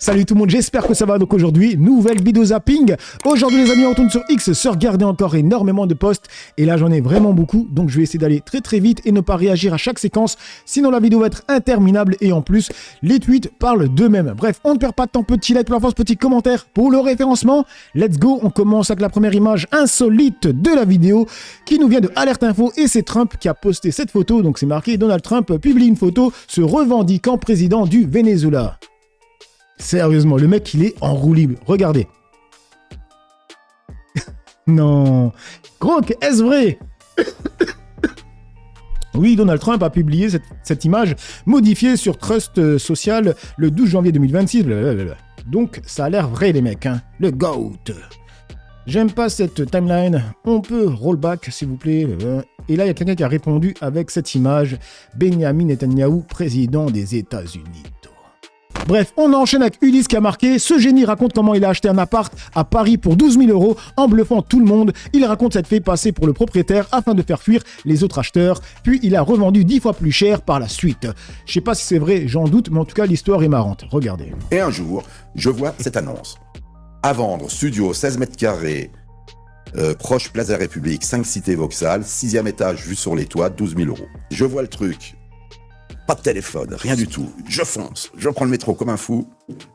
Salut tout le monde, j'espère que ça va. Donc aujourd'hui, nouvelle vidéo zapping. Aujourd'hui les amis, on retourne sur X, se regarder encore énormément de posts. Et là j'en ai vraiment beaucoup, donc je vais essayer d'aller très vite et ne pas réagir à chaque séquence. Sinon la vidéo va être interminable et en plus, les tweets parlent d'eux-mêmes. Bref, on ne perd pas de temps, petit like, pour la force, petit commentaire pour le référencement. Let's go, on commence avec la première image insolite de la vidéo qui nous vient de Alerte Info et c'est Trump qui a posté cette photo. Donc c'est marqué Donald Trump publie une photo se revendiquant président du Venezuela. Sérieusement, le mec, il est en roue libre. Regardez. Non. Gronk, est-ce vrai? Oui, Donald Trump a publié cette image modifiée sur Trust Social le 12 janvier 2026. Blablabla. Donc, ça a l'air vrai, les mecs. Hein. Le GOAT. J'aime pas cette timeline. On peut rollback, s'il vous plaît. Et là, il y a quelqu'un qui a répondu avec cette image. Benjamin Netanyahu, président des États-Unis. Bref, on enchaîne avec Ulysse qui a marqué « Ce génie raconte comment il a acheté un appart à Paris pour 12 000 € en bluffant tout le monde. Il raconte s'être fait passer pour le propriétaire afin de faire fuir les autres acheteurs. Puis il a revendu 10 fois plus cher par la suite. » Je sais pas si c'est vrai, j'en doute, mais en tout cas, l'histoire est marrante. Regardez. Et un jour, je vois cette annonce. À vendre, studio 16 mètres carrés, proche Place de la République, 5 cités Vauxhall, 6e étage, vue sur les toits, 12 000 €. Je vois le truc. Pas de téléphone, rien du tout. Je fonce, je prends le métro comme un fou.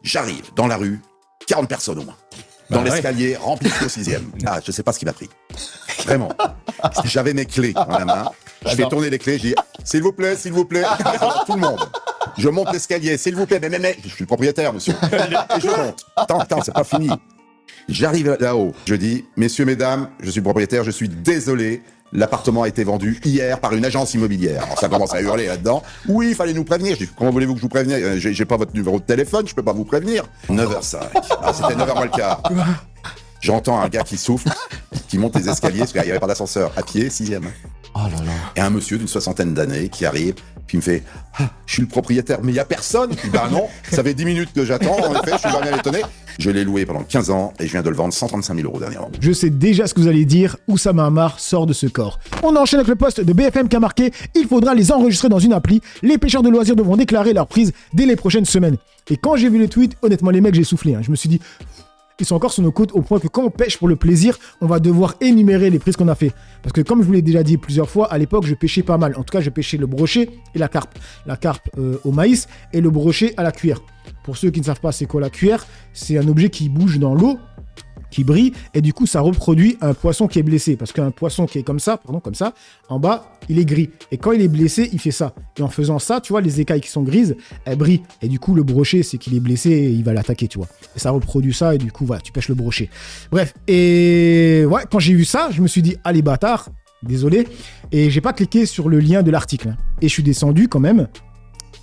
J'arrive dans la rue, 40 personnes au moins. Dans l'escalier, rempli au 6e. Ah, je sais pas ce qui m'a pris. Vraiment. J'avais mes clés dans la main. Je fais tourner les clés, je dis « S'il vous plaît, tout le monde. » Je monte l'escalier, « S'il vous plaît, mais, je suis le propriétaire, monsieur. » Et je monte. Attends, c'est pas fini. J'arrive là-haut, je dis « Messieurs, mesdames, je suis le propriétaire, je suis désolé. » L'appartement a été vendu hier par une agence immobilière. Alors ça commence à hurler là-dedans. Oui, il fallait nous prévenir. Je dis, comment voulez-vous que je vous prévienne? J'ai pas votre numéro de téléphone, je peux pas vous prévenir. 9h05. Ah, c'était 9h moins le quart. J'entends un gars qui souffle, qui monte les escaliers, parce qu'il n'y avait pas d'ascenseur, à pied, 6e. Oh là là. Et un monsieur d'une 60aine d'années qui arrive, puis il me fait « Ah, je suis le propriétaire, mais il n'y a personne !» Je dis « Bah non, ça fait 10 minutes que j'attends, en effet, je suis vraiment étonné. » Je l'ai loué pendant 15 ans et je viens de le vendre 135 000 € dernièrement. Je sais déjà ce que vous allez dire, Oussama Ammar sort de ce corps. On enchaîne avec le post de BFM qui a marqué « Il faudra les enregistrer dans une appli. Les pêcheurs de loisirs devront déclarer leur prise dès les prochaines semaines. » Et quand j'ai vu le tweet, honnêtement les mecs, j'ai soufflé. Hein. Je me suis dit « Ils sont encore sur nos côtes au point que quand on pêche pour le plaisir, on va devoir énumérer les prises qu'on a fait. » Parce que comme je vous l'ai déjà dit plusieurs fois, à l'époque, je pêchais pas mal. En tout cas, je pêchais le brochet et la carpe. La carpe au maïs et le brochet à la cuillère. Pour ceux qui ne savent pas c'est quoi la cuillère, c'est un objet qui bouge dans l'eau, qui brille, et du coup, ça reproduit un poisson qui est blessé. Parce qu'un poisson qui est comme ça, en bas, il est gris. Et quand il est blessé, il fait ça. Et en faisant ça, tu vois, les écailles qui sont grises, elles brillent. Et du coup, le brochet, c'est qu'il est blessé et il va l'attaquer, tu vois. Et ça reproduit ça, et du coup, voilà, tu pêches le brochet. Bref, et ouais, quand j'ai vu ça, je me suis dit, allez, bâtard, désolé. Et j'ai pas cliqué sur le lien de l'article. Hein. Et je suis descendu quand même.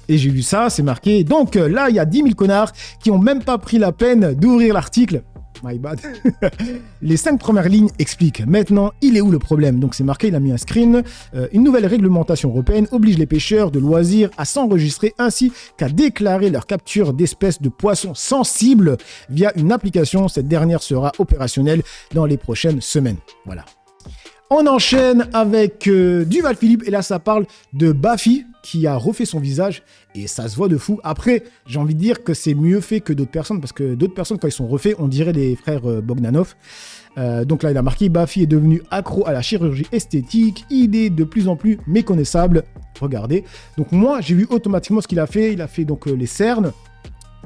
Et j'ai vu ça, c'est marqué. Donc là, il y a 10 000 connards qui ont même pas pris la peine d'ouvrir l'article. My bad. Les 5 premières lignes expliquent. Maintenant, il est où le problème? Donc c'est marqué, il a mis un screen. Une nouvelle réglementation européenne oblige les pêcheurs de loisirs à s'enregistrer ainsi qu'à déclarer leur capture d'espèces de poissons sensibles via une application. Cette dernière sera opérationnelle dans les prochaines semaines. Voilà. On enchaîne avec Duval Philippe et là ça parle de Bafi qui a refait son visage et ça se voit de fou. Après, j'ai envie de dire que c'est mieux fait que d'autres personnes parce que d'autres personnes quand ils sont refaits, on dirait les frères Bogdanov. Donc là il a marqué Bafi est devenu accro à la chirurgie esthétique, il est de plus en plus méconnaissable. Regardez. Donc moi j'ai vu automatiquement ce qu'il a fait. Il a fait donc les cernes,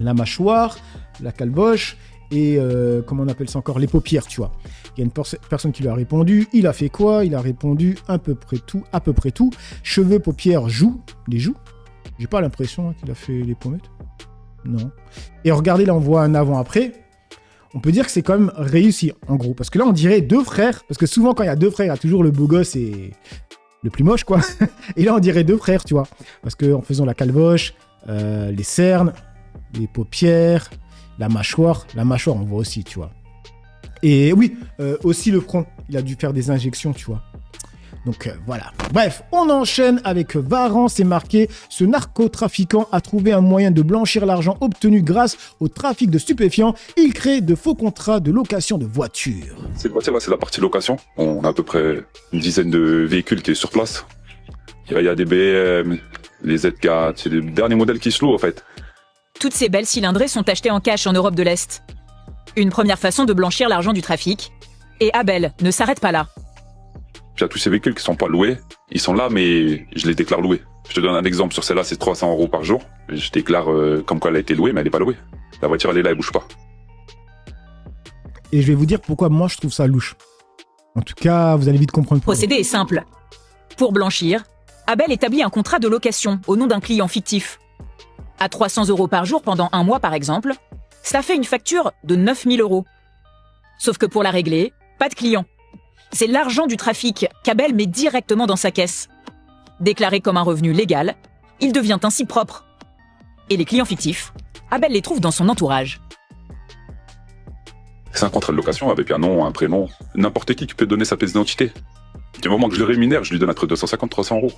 la mâchoire, la calvoche. Et comment on appelle ça encore, les paupières, tu vois. Il y a une personne qui lui a répondu. Il a fait quoi? Il a répondu à peu près tout. Cheveux, paupières, joues. Les joues. J'ai pas l'impression qu'il a fait les pommettes. Non. Et regardez, là, on voit un avant-après. On peut dire que c'est quand même réussi, en gros. Parce que là, on dirait 2 frères. Parce que souvent, quand il y a 2 frères, il y a toujours le beau gosse et le plus moche, quoi. Et là, on dirait 2 frères, tu vois. Parce qu'en faisant la calvoche, les cernes, les paupières... La mâchoire, on voit aussi, tu vois. Et oui, aussi le front, il a dû faire des injections, tu vois. Donc voilà. Bref, on enchaîne avec Varan, c'est marqué « Ce narcotrafiquant a trouvé un moyen de blanchir l'argent obtenu grâce au trafic de stupéfiants. Il crée de faux contrats de location de voitures. » C'est quoi, c'est la partie location. On a à peu près une dizaine de véhicules qui est sur place. Il y a des BM, les Z4, c'est les derniers modèles qui se louent en fait. Toutes ces belles cylindrées sont achetées en cash en Europe de l'Est. Une première façon de blanchir l'argent du trafic. Et Abel ne s'arrête pas là. Puis il y a tous ces véhicules qui sont pas loués. Ils sont là, mais je les déclare loués. Je te donne un exemple. Sur celle-là, c'est 300 € par jour. Je déclare comme quoi elle a été louée, mais elle est pas louée. La voiture, elle est là, elle bouge pas. Et je vais vous dire pourquoi moi je trouve ça louche. En tout cas, vous allez vite comprendre Le pourquoi. procédé est simple. Pour blanchir, Abel établit un contrat de location au nom d'un client fictif. À 300 € par jour pendant un mois par exemple, cela fait une facture de 9 000 €. Sauf que pour la régler, pas de client. C'est l'argent du trafic qu'Abel met directement dans sa caisse. Déclaré comme un revenu légal, il devient ainsi propre. Et les clients fictifs, Abel les trouve dans son entourage. C'est un contrat de location avec un nom, un prénom. N'importe qui peut donner sa pièce d'identité. Du moment que je le rémunère, je lui donne entre 250 et 300 €.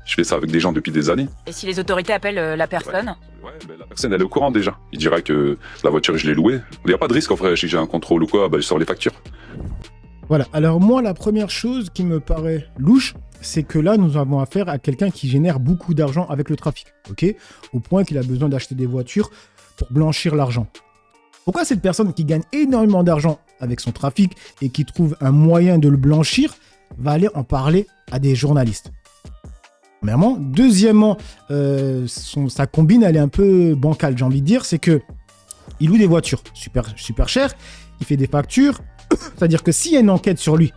Je fais ça avec des gens depuis des années. Et si les autorités appellent la personne ? Ouais, ben la personne, elle est au courant déjà. Il dira que la voiture, je l'ai louée. Il n'y a pas de risque, en vrai. Si j'ai un contrôle ou quoi, ben, je sors les factures. Voilà, alors moi, la première chose qui me paraît louche, c'est que là, nous avons affaire à quelqu'un qui génère beaucoup d'argent avec le trafic, ok ? Au point qu'il a besoin d'acheter des voitures pour blanchir l'argent. Pourquoi cette personne qui gagne énormément d'argent avec son trafic et qui trouve un moyen de le blanchir va aller en parler à des journalistes ? Premièrement. Deuxièmement, sa combine, elle est un peu bancale, j'ai envie de dire, c'est que il loue des voitures super chères, il fait des factures, c'est-à-dire que s'il y a une enquête sur lui,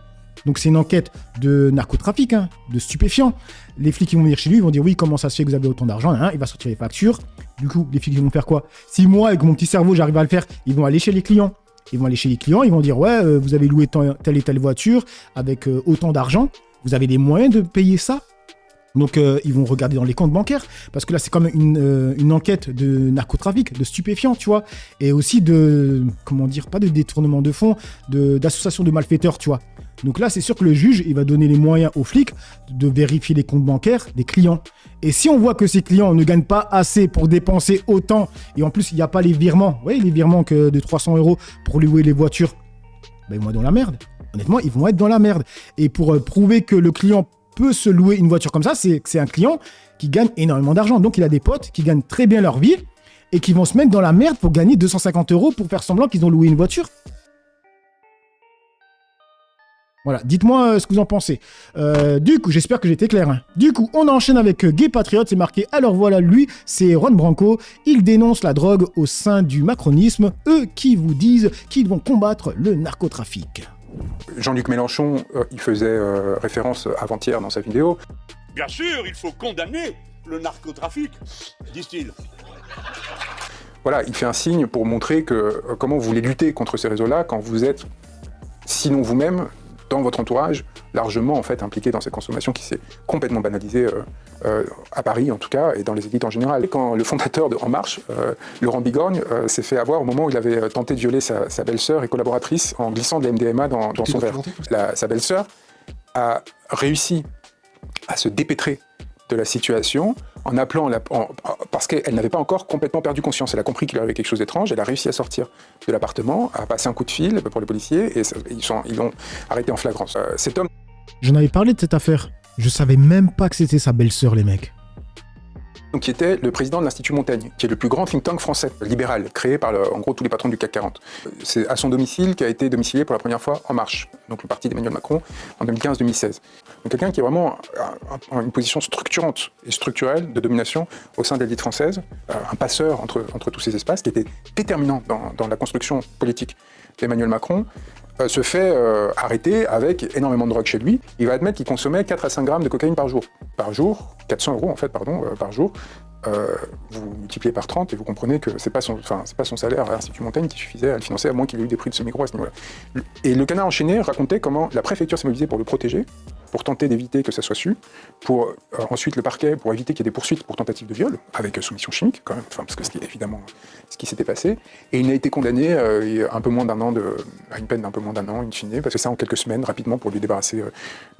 donc c'est une enquête de narcotrafic, de stupéfiants, les flics qui vont venir chez lui, ils vont dire oui, comment ça se fait que vous avez autant d'argent, il va sortir les factures. Du coup, les flics ils vont faire quoi ? Si moi, avec mon petit cerveau, j'arrive à le faire, ils vont aller chez les clients. Ils vont dire ouais, vous avez loué telle et telle voiture avec autant d'argent, vous avez les moyens de payer ça ? Donc ils vont regarder dans les comptes bancaires, parce que là c'est comme une enquête de narcotrafic, de stupéfiants, tu vois, et aussi de, comment dire, pas de détournement de fonds, d'association de malfaiteurs, tu vois. Donc là c'est sûr que le juge, il va donner les moyens aux flics de vérifier les comptes bancaires des clients. Et si on voit que ces clients ne gagnent pas assez pour dépenser autant, et en plus il n'y a pas les virements, vous voyez les virements de 300 € pour louer les voitures, ben ils vont être dans la merde. Honnêtement, ils vont être dans la merde. Et pour prouver que le client peut se louer une voiture comme ça, c'est un client qui gagne énormément d'argent. Donc, il a des potes qui gagnent très bien leur vie et qui vont se mettre dans la merde pour gagner 250 € pour faire semblant qu'ils ont loué une voiture. Voilà, dites-moi ce que vous en pensez. Du coup, j'espère que j'ai été clair. Du coup, on enchaîne avec Gay Patriote, c'est marqué. Alors voilà, lui, c'est Juan Branco. Il dénonce la drogue au sein du macronisme. Eux qui vous disent qu'ils vont combattre le narcotrafic. Jean-Luc Mélenchon, il faisait référence avant-hier dans sa vidéo. Bien sûr, il faut condamner le narcotrafic, disent-ils. Voilà, il fait un signe pour montrer que comment vous voulez lutter contre ces réseaux-là quand vous êtes, sinon vous-même, dans votre entourage, largement en fait impliqué dans cette consommation qui s'est complètement banalisée à Paris en tout cas et dans les élites en général. Et quand le fondateur de En Marche, Laurent Bigorgne, s'est fait avoir au moment où il avait tenté de violer sa belle-sœur et collaboratrice en glissant de la MDMA dans son verre. Sa belle-sœur a réussi à se dépêtrer de la situation en appelant parce qu'elle n'avait pas encore complètement perdu conscience. Elle a compris qu'il y avait quelque chose d'étrange, elle a réussi à sortir de l'appartement, à passer un coup de fil pour les policiers et ils l'ont arrêté en flagrance. Cet homme... J'en avais parlé de cette affaire. Je savais même pas que c'était sa belle-sœur, les mecs. Qui était le président de l'Institut Montaigne, qui est le plus grand think tank français, libéral, créé par en gros tous les patrons du CAC 40. C'est à son domicile qu'a été domicilié pour la première fois En Marche, donc le parti d'Emmanuel Macron, en 2015-2016. Donc quelqu'un qui est vraiment en une position structurante et structurelle de domination au sein de l'élite française, un passeur entre tous ces espaces, qui était déterminant dans la construction politique d'Emmanuel Macron, se fait arrêter avec énormément de drogue chez lui. Il va admettre qu'il consommait 4 à 5 grammes de cocaïne par jour. Par jour, 400 € en fait, par jour. Vous multipliez par 30 et vous comprenez que c'est pas son salaire à l'Institut Montaigne qui suffisait à le financer, à moins qu'il ait eu des prix de semi-gros à ce niveau-là. Et le Canard enchaîné racontait comment la préfecture s'est mobilisée pour le protéger, pour tenter d'éviter que ça soit su, pour ensuite le parquet, pour éviter qu'il y ait des poursuites pour tentative de viol, avec soumission chimique quand même, parce que c'était évidemment ce qui s'était passé. Et il a été condamné à une peine d'un peu moins d'un an, in fine, parce que ça en quelques semaines, rapidement, pour lui débarrasser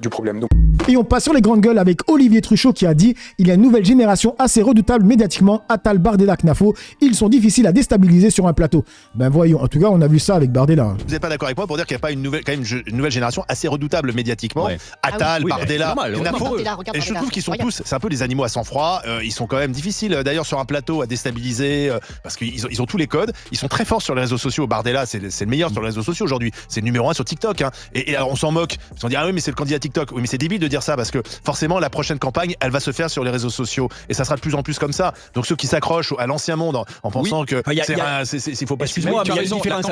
du problème. Donc... Et on passe sur les grandes gueules avec Olivier Truchot qui a dit « Il y a une nouvelle génération assez redoutable médiatiquement, Attal, Bardella, Knafo, ils sont difficiles à déstabiliser sur un plateau. » Ben voyons, en tout cas on a vu ça avec Bardella. Vous n'êtes pas d'accord avec moi pour dire qu'il n'y a pas une nouvelle génération assez redoutable médiatiquement. Ouais. Attal, Bardella, Knafo, Regarde et je Bardella, trouve qu'ils sont regarde. tous, c'est un peu des animaux à sang-froid, ils sont quand même difficiles d'ailleurs sur un plateau à déstabiliser, parce qu'ils ont tous les codes, ils sont très forts sur les réseaux sociaux. Bardella c'est le meilleur sur les réseaux sociaux aujourd'hui, c'est le numéro 1 sur TikTok, hein. Et alors on s'en moque, on dit ah oui mais c'est le candidat TikTok, oui mais c'est débile de dire ça parce que forcément la prochaine campagne elle va se faire sur les réseaux sociaux et ça sera de plus en plus comme ça. Donc ceux qui s'accrochent à l'ancien monde en pensant que il faut pas Excuse-moi, mais il y a une différence.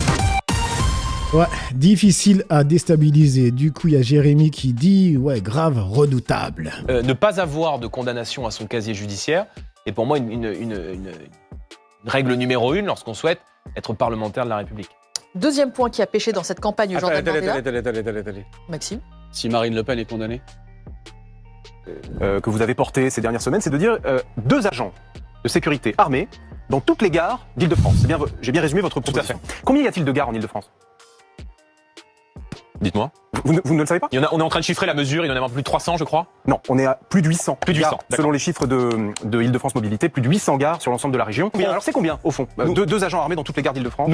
Ouais, difficile à déstabiliser. Du coup, il y a Jérémy qui dit, ouais, grave, redoutable. Ne pas avoir de condamnation à son casier judiciaire est pour moi une règle numéro 1 lorsqu'on souhaite être parlementaire de la République. Deuxième point qui a pêché dans cette campagne, Jordan Bardella. Attendez. Maxime. Si Marine Le Pen est condamnée, que vous avez porté ces dernières semaines, c'est de dire 2 agents de sécurité armés dans toutes les gares d'Île-de-France. J'ai bien résumé votre proposition. Tout à fait. Combien y a-t-il de gares en Île-de-France? Dites-moi. Vous ne le savez pas? On est en train de chiffrer la mesure, il y en a plus de 300 je crois. Non, on est à plus de 800. Plus de 800, gares, d'accord. selon les chiffres de Île-de-France Mobilité, plus de 800 gares sur l'ensemble de la région. Alors c'est combien au fond? Deux agents armés dans toutes les gares d'Île-de-France.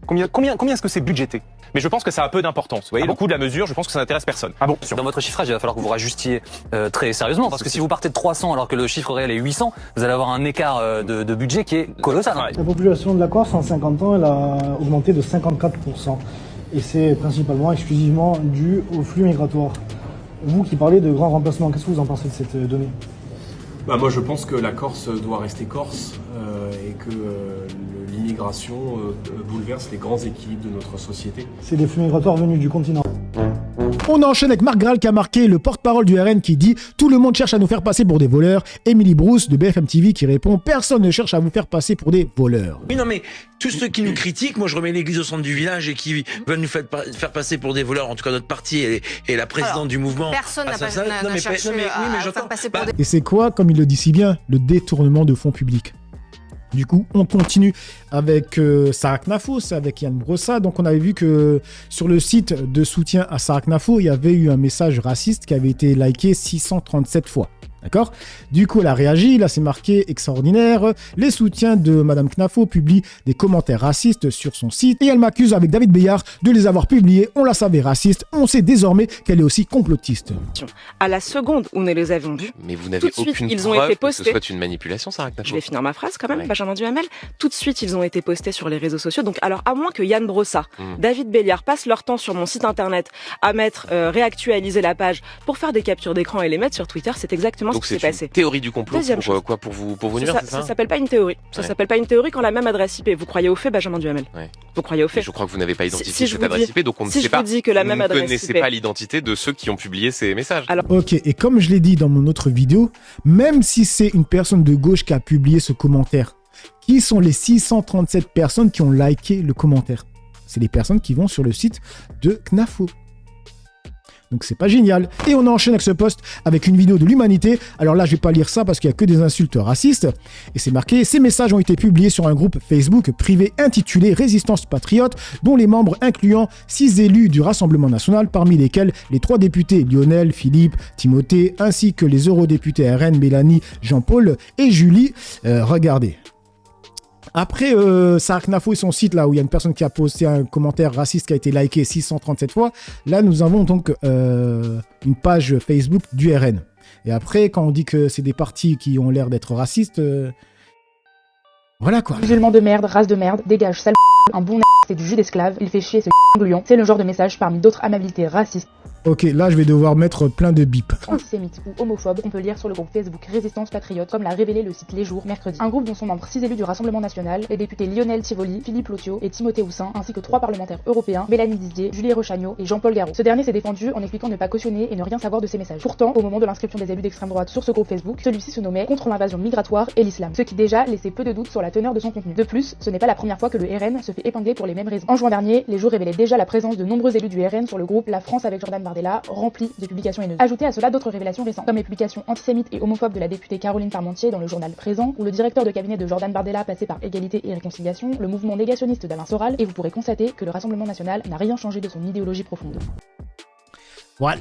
Combien est-ce que c'est budgété? Mais je pense que ça a peu d'importance. Vous voyez, le coût de la mesure, je pense que ça n'intéresse personne. Ah bon? Dans votre chiffrage, il va falloir que vous rajustiez très sérieusement, parce que si vous partez de 300 alors que le chiffre réel est 800, vous allez avoir un écart de budget qui est colossal. Ouais. La population de la Corse en 50 ans, elle a augmenté de 54%. Et c'est principalement, exclusivement dû au flux migratoire. Vous qui parlez de grands remplacements, qu'est-ce que vous en pensez de cette donnée? Moi je pense que la Corse doit rester Corse et que l'immigration bouleverse les grands équilibres de notre société. C'est des flux migratoires venus du continent. On enchaîne avec Marc Graal qui a marqué le porte-parole du RN qui dit « Tout le monde cherche à nous faire passer pour des voleurs ». Émilie Brousse de BFM TV qui répond « Personne ne cherche à vous faire passer pour des voleurs ». Oui, non, mais tous ceux qui nous critiquent, moi je remets l'église au centre du village et qui veulent nous faire passer pour des voleurs, en tout cas notre parti et la présidente du mouvement. Personne n'a cherché à faire passer pour des... Et c'est quoi, comme il le dit si bien, le détournement de fonds publics. Du coup, on continue avec Sarah Knafo, c'est avec Yann Brossa. Donc, on avait vu que sur le site de soutien à Sarah Knafo, il y avait eu un message raciste qui avait été liké 637 fois. D'accord? Du coup, elle a réagi, là c'est marqué extraordinaire. Les soutiens de Madame Knafo publient des commentaires racistes sur son site et elle m'accuse avec David Béillard de les avoir publiés. On la savait raciste, on sait désormais qu'elle est aussi complotiste. À la seconde où nous les avions vus, mais vous n'avez aucune ils preuve ont été que postés. ce soit une manipulation, Sarah Knafo. Je vais finir ma phrase quand même, Benjamin Duhamel. Tout de suite, ils ont été postés sur les réseaux sociaux. Donc, alors, à moins que Yann Brossa, David Béliard passent leur temps sur mon site internet à mettre, réactualiser la page pour faire des captures d'écran et les mettre sur Twitter, c'est exactement donc ce qui s'est passé. Théorie du complot pour vous nuire, c'est ça? Ça s'appelle pas une théorie. Ça s'appelle pas une théorie quand la même adresse IP. Vous croyez au fait, Benjamin Duhamel? Vous croyez au fait? Je crois que vous n'avez pas identifié si cette adresse IP, donc on ne sait pas. Si je vous dis que la même adresse IP... Vous ne connaissez pas l'identité de ceux qui ont publié ces messages. Alors... Ok, et comme je l'ai dit dans mon autre vidéo, même si c'est une personne de gauche qui a publié ce commentaire, qui sont les 637 personnes qui ont liké le commentaire? C'est les personnes qui vont sur le site de Knafo. Donc c'est pas génial. Et on enchaîne avec ce post avec une vidéo de l'Humanité. Alors là, je vais pas lire ça parce qu'il y a que des insultes racistes. Et c'est marqué, ces messages ont été publiés sur un groupe Facebook privé intitulé Résistance Patriote, dont les membres incluant 6 élus du Rassemblement National, parmi lesquels les 3 députés Lionel, Philippe, Timothée, ainsi que les eurodéputés RN, Mélanie, Jean-Paul et Julie. Regardez. Après Sarah Knafo et son site là où il y a une personne qui a posté un commentaire raciste qui a été liké 637 fois, là nous avons donc une page Facebook du RN. Et après quand on dit que c'est des partis qui ont l'air d'être racistes, voilà quoi. Musulman de merde, race de merde, dégage sale un bon c'est du jus d'esclave, il fait chier ce gluon. C'est le genre de message parmi d'autres amabilités racistes. Ok, là je vais devoir mettre plein de bips. Antisémite ou homophobe, on peut lire sur le groupe Facebook Résistance Patriote, comme l'a révélé le site Les Jours mercredi. Un groupe dont sont membres 6 élus du Rassemblement National, les députés Lionel Tivoli, Philippe Lotio et Timothée Houssin, ainsi que 3 parlementaires européens, Mélanie Didier, Julie Rochagneau et Jean-Paul Garot. Ce dernier s'est défendu en expliquant ne pas cautionner et ne rien savoir de ces messages. Pourtant, au moment de l'inscription des élus d'extrême droite sur ce groupe Facebook, celui-ci se nommait Contre l'invasion migratoire et l'islam, ce qui déjà laissait peu de doute sur la teneur de son contenu. De plus, ce n'est pas la première fois que le RN se fait épingler pour les mêmes raisons. En juin dernier, Les Jours révélaient déjà la présence de nombreux élus du RN sur le groupe La France avec Jordan Bardella, rempli de publications haineuses. Ajoutez à cela d'autres révélations récentes, comme les publications antisémites et homophobes de la députée Caroline Parmentier dans le journal Présent, ou le directeur de cabinet de Jordan Bardella passé par Égalité et Réconciliation, le mouvement négationniste d'Alain Soral, et vous pourrez constater que le Rassemblement National n'a rien changé de son idéologie profonde. Voilà.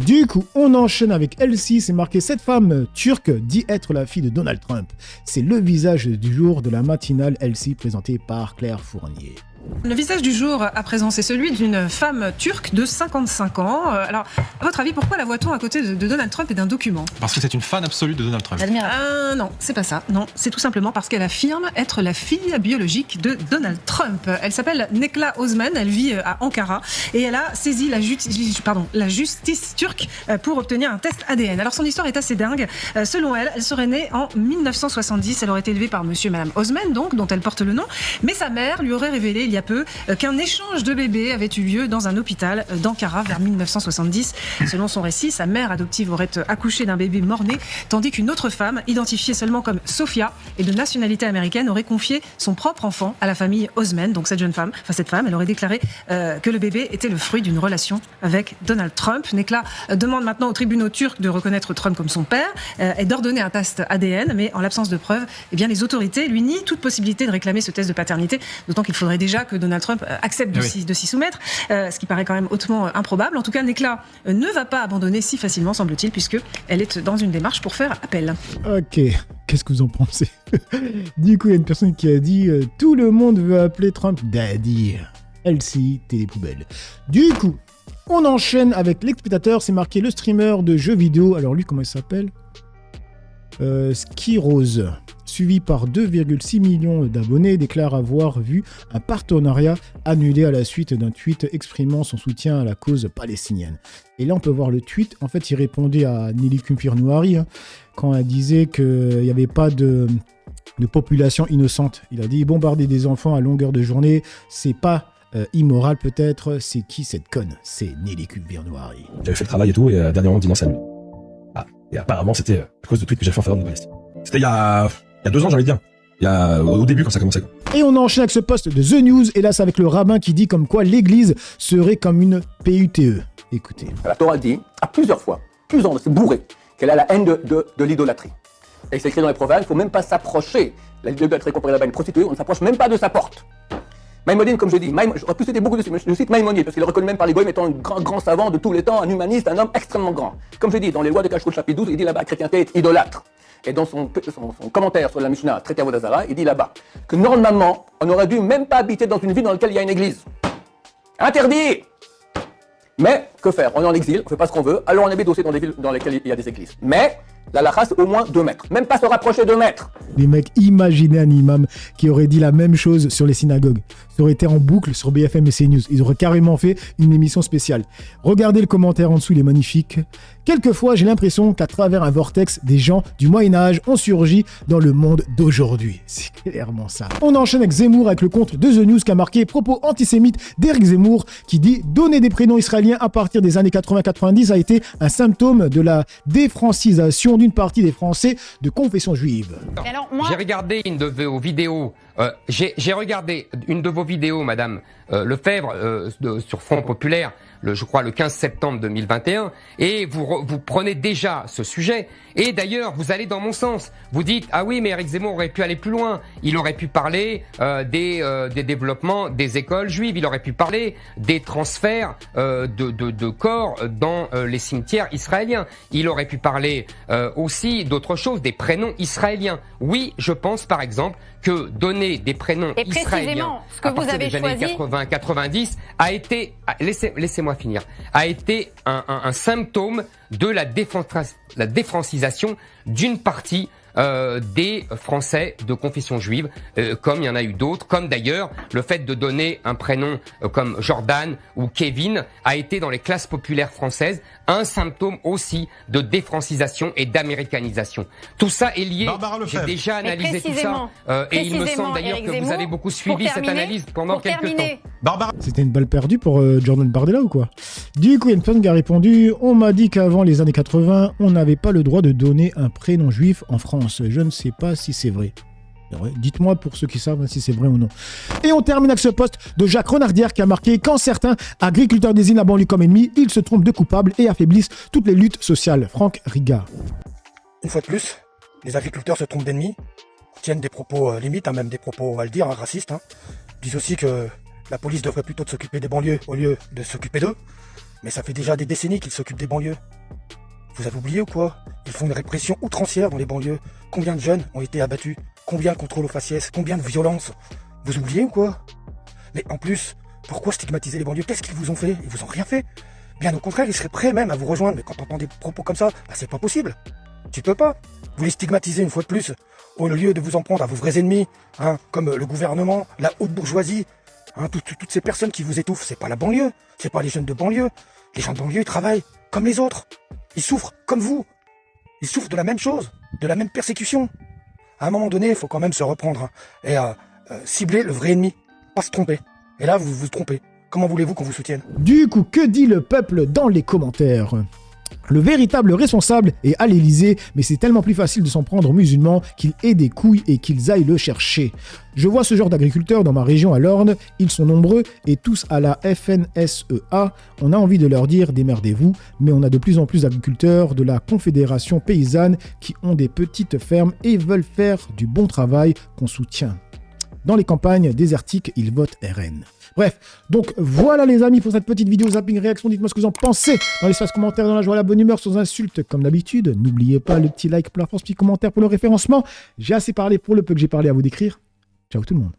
Du coup, on enchaîne avec Elsie. C'est marqué « Cette femme turque dit être la fille de Donald Trump ». C'est le visage du jour de la matinale Elsie présentée par Claire Fournier. Le visage du jour, à présent, c'est celui d'une femme turque de 55 ans. Alors, à votre avis, pourquoi la voit-on à côté de Donald Trump et d'un document ? Parce que c'est une fan absolue de Donald Trump. Non, c'est pas ça. Non, c'est tout simplement parce qu'elle affirme être la fille biologique de Donald Trump. Elle s'appelle Nekla Osman, elle vit à Ankara et elle a saisi la justice turque pour obtenir un test ADN. Alors, son histoire est assez dingue. Selon elle, elle serait née en 1970. Elle aurait été élevée par monsieur et madame Osman, donc, dont elle porte le nom. Mais sa mère lui aurait révélé il y a peu qu'un échange de bébés avait eu lieu dans un hôpital d'Ankara vers 1970. Selon son récit, sa mère adoptive aurait accouché d'un bébé mort-né, tandis qu'une autre femme, identifiée seulement comme Sophia et de nationalité américaine, aurait confié son propre enfant à la famille Osman. Donc cette femme, elle aurait déclaré que le bébé était le fruit d'une relation avec Donald Trump. Nekla demande maintenant aux tribunaux turcs de reconnaître Trump comme son père et d'ordonner un test ADN, mais en l'absence de preuves, les autorités lui nient toute possibilité de réclamer ce test de paternité, d'autant qu'il faudrait déjà que Donald Trump accepte de s'y soumettre, ce qui paraît quand même hautement improbable. En tout cas, Nekla ne va pas abandonner si facilement, semble-t-il, puisqu'elle est dans une démarche pour faire appel. Ok, qu'est-ce que vous en pensez? Du coup, il y a une personne qui a dit « Tout le monde veut appeler Trump Daddy ». Elsie, télé poubelle. Du coup, on enchaîne avec l'expectateur, c'est marqué le streamer de jeux vidéo. Alors lui, comment il s'appelle? Skirose, suivi par 2,6 millions d'abonnés, déclare avoir vu un partenariat annulé à la suite d'un tweet exprimant son soutien à la cause palestinienne. Et là, on peut voir le tweet. En fait, il répondait à Nelly Kumpir-Nouari quand elle disait qu'il n'y avait pas de population innocente. Il a dit bombarder des enfants à longueur de journée, c'est pas immoral peut-être. C'est qui cette conne? C'est Nelly Kumpir-Nouari. J'avais fait le travail et tout, et dernièrement, on dit non, c'est annulé. Et apparemment, c'était à cause de tweets que j'ai fait en faveur de la Palestine. C'était il y a 2 ans, j'ai envie de dire. Au début, quand ça commençait. Et on enchaîne avec ce post de The News, et là, c'est avec le rabbin qui dit comme quoi l'église serait comme une PUTE. Écoutez. La Torah dit, à plusieurs fois, c'est bourré, qu'elle a la haine de l'idolâtrie. Et c'est écrit dans les Proverbes, il ne faut même pas s'approcher. L'idolâtrie comparée là-bas à une prostituée, on ne s'approche même pas de sa porte. Maïmonide, comme je dis, j'aurais pu citer beaucoup de je cite Maïmonide, parce qu'il est reconnu même par les goïms étant un grand savant de tous les temps, un humaniste, un homme extrêmement grand. Comme je dis, dans les lois de Kashrut chapitre 12, il dit là-bas, la chrétienté est idolâtre. Et dans son commentaire sur la Mishnah, traité à Vodazara, il dit là-bas que normalement, on n'aurait dû même pas habiter dans une ville dans laquelle il y a une église. Interdit! Mais, que faire? On est en exil, on fait pas ce qu'on veut, alors on habite aussi dans des villes dans lesquelles il y a des églises. Mais, la halakha, c'est au moins 2 mètres. Même pas se rapprocher 2 mètres. Les mecs, imaginez un imam qui aurait dit la même chose sur les synagogues. Ça aurait été en boucle sur BFM et CNews. Ils auraient carrément fait une émission spéciale. Regardez le commentaire en dessous, il est magnifique. Quelquefois, j'ai l'impression qu'à travers un vortex, des gens du Moyen-Âge ont surgi dans le monde d'aujourd'hui. C'est clairement ça. On enchaîne avec Zemmour, avec le compte de The News qui a marqué propos antisémites d'Éric Zemmour qui dit « Donner des prénoms israéliens à partir des années 80-90 a été un symptôme de la défrancisation d'une partie des Français de confession juive. » J'ai regardé une de vos vidéos. J'ai regardé une de vos vidéos, Madame Lefebvre, sur Front Populaire, je crois le 15 septembre 2021, et vous prenez déjà ce sujet. Et d'ailleurs, vous allez dans mon sens. Vous dites ah oui, mais Éric Zemmour aurait pu aller plus loin. Il aurait pu parler des développements des écoles juives. Il aurait pu parler des transferts de corps dans les cimetières israéliens. Il aurait pu parler aussi d'autres choses, des prénoms israéliens. Oui, je pense par exemple que donner des prénoms israéliens ce que à partir vous avez des années 80-90 a été, laissez-moi finir, a été un symptôme de la défrancisation d'une partie des Français de confession juive, comme il y en a eu d'autres, comme d'ailleurs le fait de donner un prénom comme Jordan ou Kevin a été dans les classes populaires françaises un symptôme aussi de défrancisation et d'américanisation. Tout ça est lié, j'ai déjà analysé tout ça, et il me semble d'ailleurs que vous avez beaucoup suivi cette analyse pendant quelques temps. C'était une balle perdue pour Jordan Bardella ou quoi? Du coup, il y a une personne qui a répondu « On m'a dit qu'avant les années 80, on n'avait pas le droit de donner un prénom juif en France. Je ne sais pas si c'est vrai. » Dites-moi pour ceux qui savent si c'est vrai ou non. Et on termine avec ce post de Jacques Renardière qui a marqué « Quand certains agriculteurs désignent la banlieue comme ennemi, ils se trompent de coupables et affaiblissent toutes les luttes sociales. » Franck Riga. Une fois de plus, les agriculteurs se trompent d'ennemis, tiennent des propos limites, même des propos à le dire, racistes. Disent aussi que la police devrait plutôt s'occuper des banlieues au lieu de s'occuper d'eux. Mais ça fait déjà des décennies qu'ils s'occupent des banlieues. Vous avez oublié ou quoi? Ils font une répression outrancière dans les banlieues. Combien de jeunes ont été abattus? Combien de contrôles aux faciès? Combien de violences? Vous oubliez ou quoi? Mais en plus, pourquoi stigmatiser les banlieues? Qu'est-ce qu'ils vous ont fait? Ils vous ont rien fait. Bien au contraire, ils seraient prêts même à vous rejoindre. Mais quand on entend des propos comme ça, bah, c'est pas possible. Tu peux pas. Vous les stigmatisez une fois de plus, au lieu de vous en prendre à vos vrais ennemis, hein, comme le gouvernement, la haute bourgeoisie, hein, toutes ces personnes qui vous étouffent. C'est pas la banlieue, c'est pas les jeunes de banlieue. Les gens de banlieue, ils travaillent comme les autres. Ils souffrent comme vous. Ils souffrent de la même chose, de la même persécution. À un moment donné, il faut quand même se reprendre hein, et cibler le vrai ennemi, pas se tromper. Et là, vous vous trompez. Comment voulez-vous qu'on vous soutienne? Du coup, que dit le peuple dans les commentaires? Le véritable responsable est à l'Élysée, mais c'est tellement plus facile de s'en prendre aux musulmans qu'ils aient des couilles et qu'ils aillent le chercher. Je vois ce genre d'agriculteurs dans ma région à l'Orne, ils sont nombreux et tous à la FNSEA. On a envie de leur dire démerdez-vous, mais on a de plus en plus d'agriculteurs de la Confédération paysanne qui ont des petites fermes et veulent faire du bon travail qu'on soutient. Dans les campagnes désertiques, ils votent RN. Bref, donc voilà les amis pour cette petite vidéo zapping réaction. Dites-moi ce que vous en pensez dans l'espace commentaire, dans la joie, la bonne humeur, sans insultes comme d'habitude. N'oubliez pas le petit like pour la force, petit commentaire pour le référencement. J'ai assez parlé pour le peu que j'ai parlé à vous décrire. Ciao tout le monde.